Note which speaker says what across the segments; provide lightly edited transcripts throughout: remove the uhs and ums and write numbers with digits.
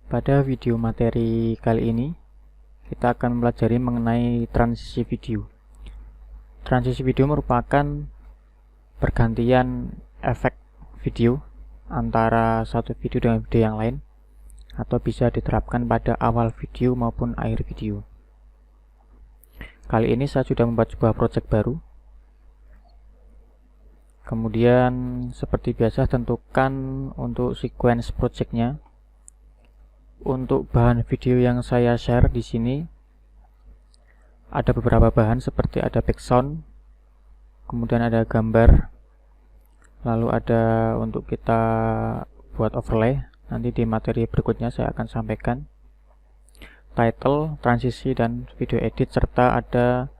Speaker 1: Pada video materi kali ini, kita akan mempelajari mengenai transisi video. Transisi video merupakan pergantian efek video antara satu video dengan video yang lain, atau bisa diterapkan pada awal video maupun akhir video. Kali ini saya sudah membuat sebuah project baru. Kemudian seperti biasa tentukan untuk sequence projectnya. Untuk bahan video yang saya share di sini ada beberapa bahan seperti ada background, kemudian ada gambar, lalu ada untuk kita buat overlay. Nanti di materi berikutnya saya akan sampaikan title, transisi, dan video edit, serta ada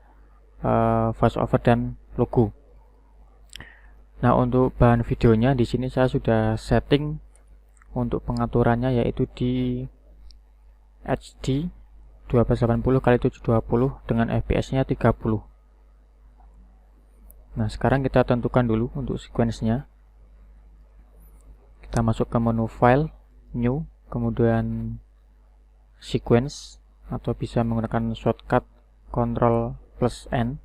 Speaker 1: voiceover dan logo. Nah, untuk bahan videonya di sini saya sudah setting untuk pengaturannya yaitu di HD 1280x720 dengan fps-nya 30. Nah, sekarang kita tentukan dulu untuk sequence-nya. Kita masuk ke menu file, new, kemudian sequence, atau bisa menggunakan shortcut Ctrl+N.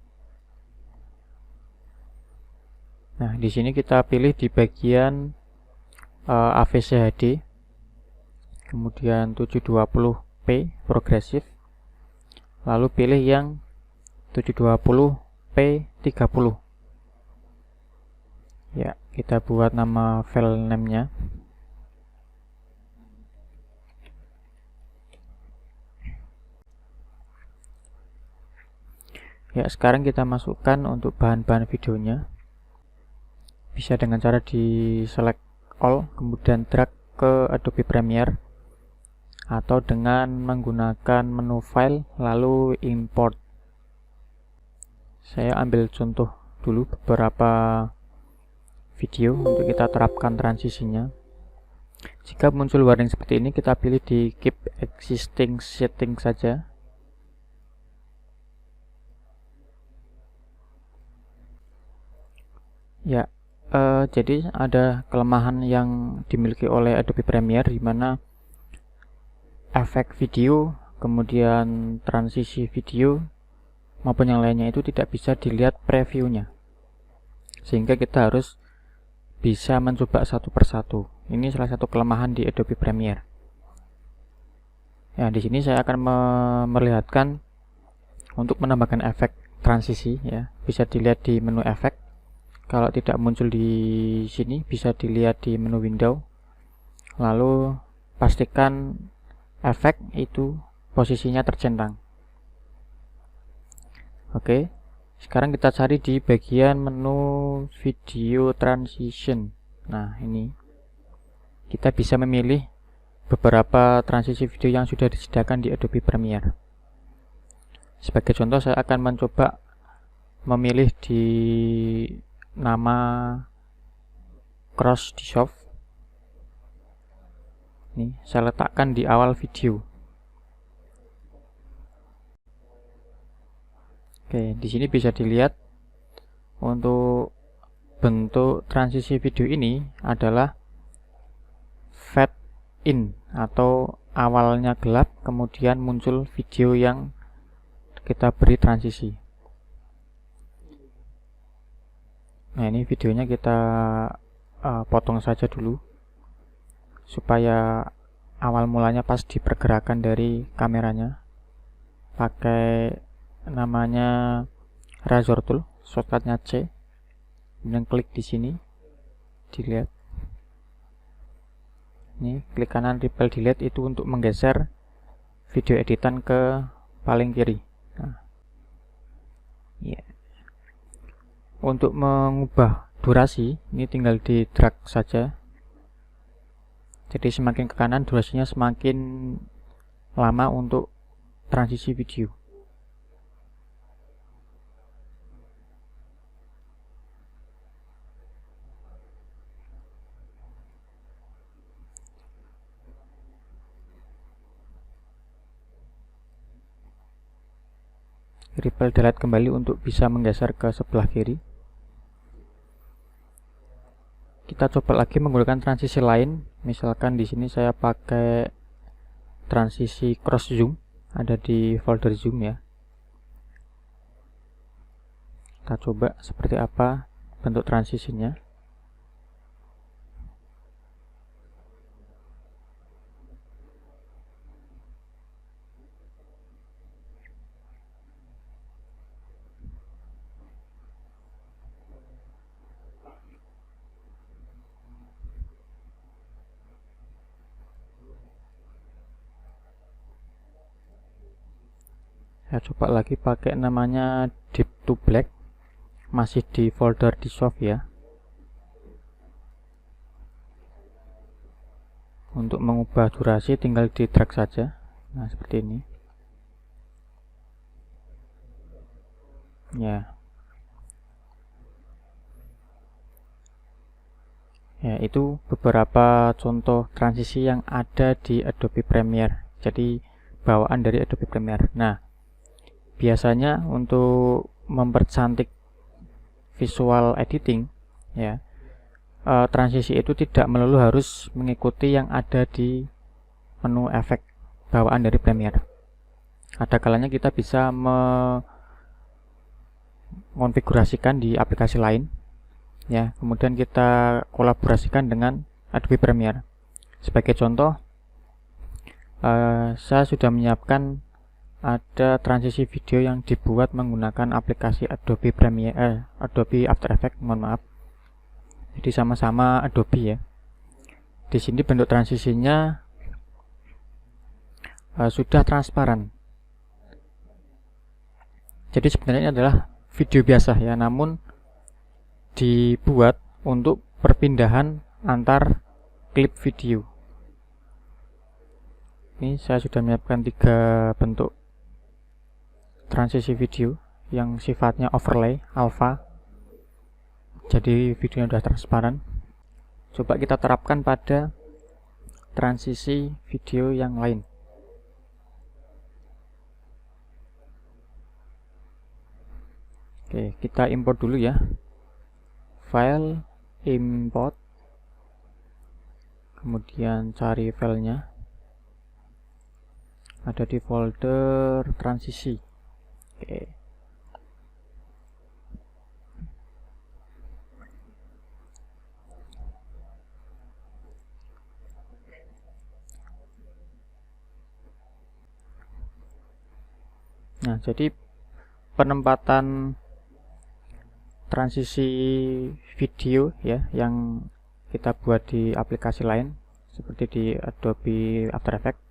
Speaker 1: Nah, di sini kita pilih di bagian AVC HD, kemudian 720p progresif, lalu pilih yang 720p 30. Ya, kita buat nama file name-nya. Ya, sekarang kita masukkan untuk bahan-bahan videonya. Bisa dengan cara di select all, kemudian drag ke Adobe Premiere, atau dengan menggunakan menu file lalu import. Saya ambil contoh dulu beberapa video untuk kita terapkan transisinya. Jika muncul warning seperti ini, kita pilih di keep existing setting saja. Ya, jadi ada kelemahan yang dimiliki oleh Adobe Premiere, di mana efek video, kemudian transisi video maupun yang lainnya itu tidak bisa dilihat previewnya, sehingga kita harus bisa mencoba satu persatu. Ini salah satu kelemahan di Adobe Premiere. Ya, di sini saya akan memperlihatkan untuk menambahkan efek transisi. Ya, bisa dilihat di menu efek. Kalau tidak muncul di sini, bisa dilihat di menu window. Lalu pastikan efek itu posisinya tercentang. Oke, sekarang kita cari di bagian menu video transition. Nah, ini kita bisa memilih beberapa transisi video yang sudah disediakan di Adobe Premiere. Sebagai contoh, saya akan mencoba memilih di nama cross dissolve. Ini saya letakkan di awal video. Oke, di sini bisa dilihat untuk bentuk transisi video ini adalah fade in, atau awalnya gelap kemudian muncul video yang kita beri transisi. Nah, ini videonya kita potong saja dulu supaya awal mulanya pas di pergerakan dari kameranya. Pakai namanya razor tool, shortcutnya C, kemudian klik di sini, dilihat. Ini klik kanan repel delete, itu untuk menggeser video editan ke paling kiri. Nah, yeah. Untuk mengubah durasi, ini tinggal di drag saja. Jadi semakin ke kanan durasinya semakin lama untuk transisi video. Repel delete kembali untuk bisa menggeser ke sebelah kiri. Kita coba lagi menggunakan transisi lain. Misalkan di sini saya pakai transisi cross zoom, ada di folder zoom ya. Kita coba seperti apa bentuk transisinya. Saya coba lagi pakai namanya Deep to Black, masih di folder dissolve ya. Untuk mengubah durasi tinggal di drag saja. Nah, seperti ini ya. Ya, itu beberapa contoh transisi yang ada di Adobe Premiere, jadi bawaan dari Adobe Premiere. Nah, biasanya untuk mempercantik visual editing ya, transisi itu tidak melulu harus mengikuti yang ada di menu efek bawaan dari Premiere. Ada kalanya kita bisa mengonfigurasikan di aplikasi lain ya, kemudian kita kolaborasikan dengan Adobe Premiere. Sebagai contoh, saya sudah menyiapkan ada transisi video yang dibuat menggunakan aplikasi Adobe Premiere, Adobe After Effects, mohon maaf. Jadi sama-sama Adobe ya. Di sini bentuk transisinya sudah transparan. Jadi sebenarnya ini adalah video biasa ya, namun dibuat untuk perpindahan antar klip video. Ini saya sudah menyiapkan 3 bentuk transisi video yang sifatnya overlay alpha, jadi videonya sudah transparan. Coba kita terapkan pada transisi video yang lain. Oke, kita import dulu ya. File, import, kemudian cari filenya, ada di folder transisi. Oke. Nah, jadi penempatan transisi video ya yang kita buat di aplikasi lain seperti di Adobe After Effects,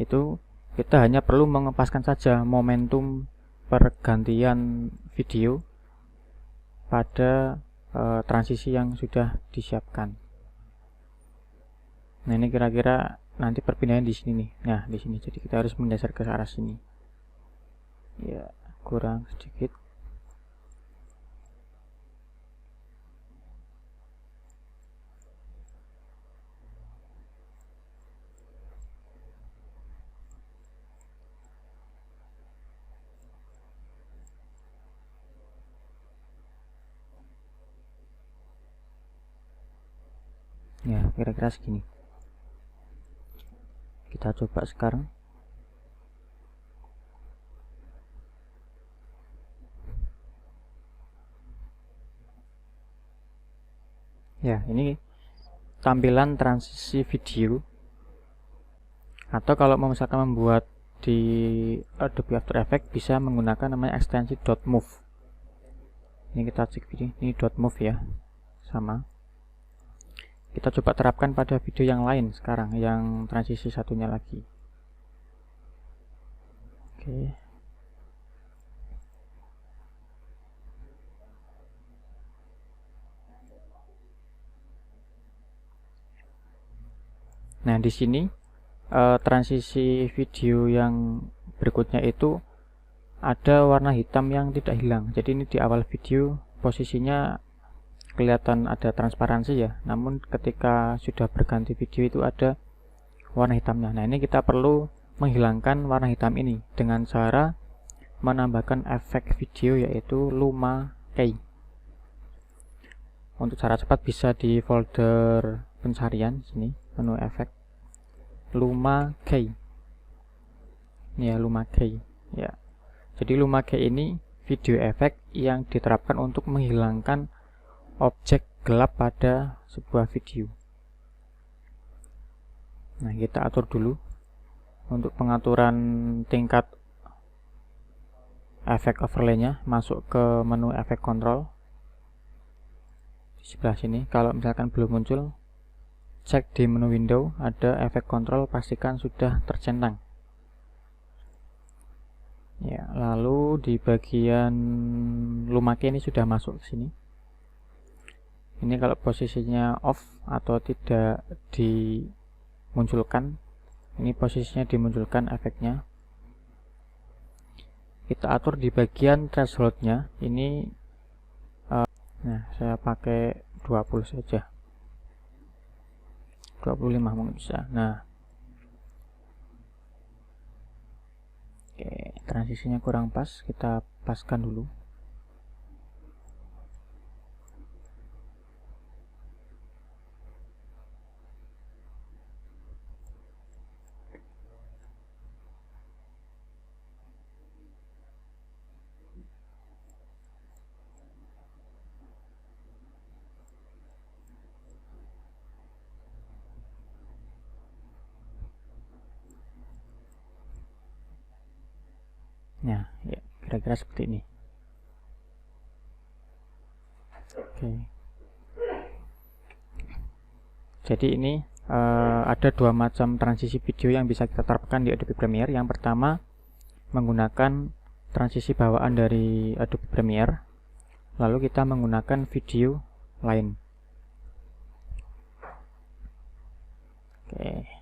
Speaker 1: itu kita hanya perlu mengepaskan saja momentum pergantian video pada transisi yang sudah disiapkan. Nah, ini kira-kira nanti perpindahan di sini nih. Nah, di sini. Jadi kita harus menggeser ke arah sini. Ya, kurang sedikit. Ya, kira-kira segini. Kita coba sekarang. Ya, ini tampilan transisi video. Atau kalau misalkan membuat di Adobe After Effects bisa menggunakan namanya ekstensi .move. Ini kita cek video, ini .move ya. Sama. Kita coba terapkan pada video yang lain sekarang, yang transisi satunya lagi. Oke. Nah, di sini transisi video yang berikutnya itu ada warna hitam yang tidak hilang. Jadi ini di awal video posisinya kelihatan ada transparansi ya, namun ketika sudah berganti video itu ada warna hitamnya. Nah, ini kita perlu menghilangkan warna hitam ini dengan cara menambahkan efek video yaitu Luma Key. Untuk cara cepat bisa di folder pencarian sini, menu efek Luma Key. Ini ya, Lumagey ya. Jadi Lumagey ini video efek yang diterapkan untuk menghilangkan objek gelap pada sebuah video. Nah, kita atur dulu untuk pengaturan tingkat efek overlay-nya. Masuk ke menu efek control di sebelah sini. Kalau misalkan belum muncul, cek di menu window, ada efek control, pastikan sudah tercentang ya. Lalu di bagian Lumagey ini sudah masuk ke sini. Ini kalau posisinya off atau tidak dimunculkan, ini posisinya dimunculkan efeknya. Kita atur di bagian thresholdnya. Ini nah, saya pakai 20 saja, 25 mungkin bisa. Nah, oke, transisinya kurang pas, kita paskan dulu. Nah, ya, kira-kira seperti ini. Oke. Jadi ini ada dua macam transisi video yang bisa kita terapkan di Adobe Premiere. Yang pertama, menggunakan transisi bawaan dari Adobe Premiere, lalu kita menggunakan video lain. Oke.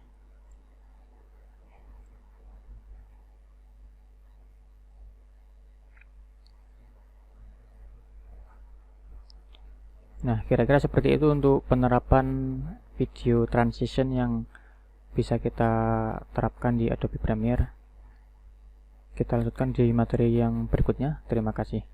Speaker 1: Nah, kira-kira seperti itu untuk penerapan video transition yang bisa kita terapkan di Adobe Premiere. Kita lanjutkan di materi yang berikutnya. Terima kasih.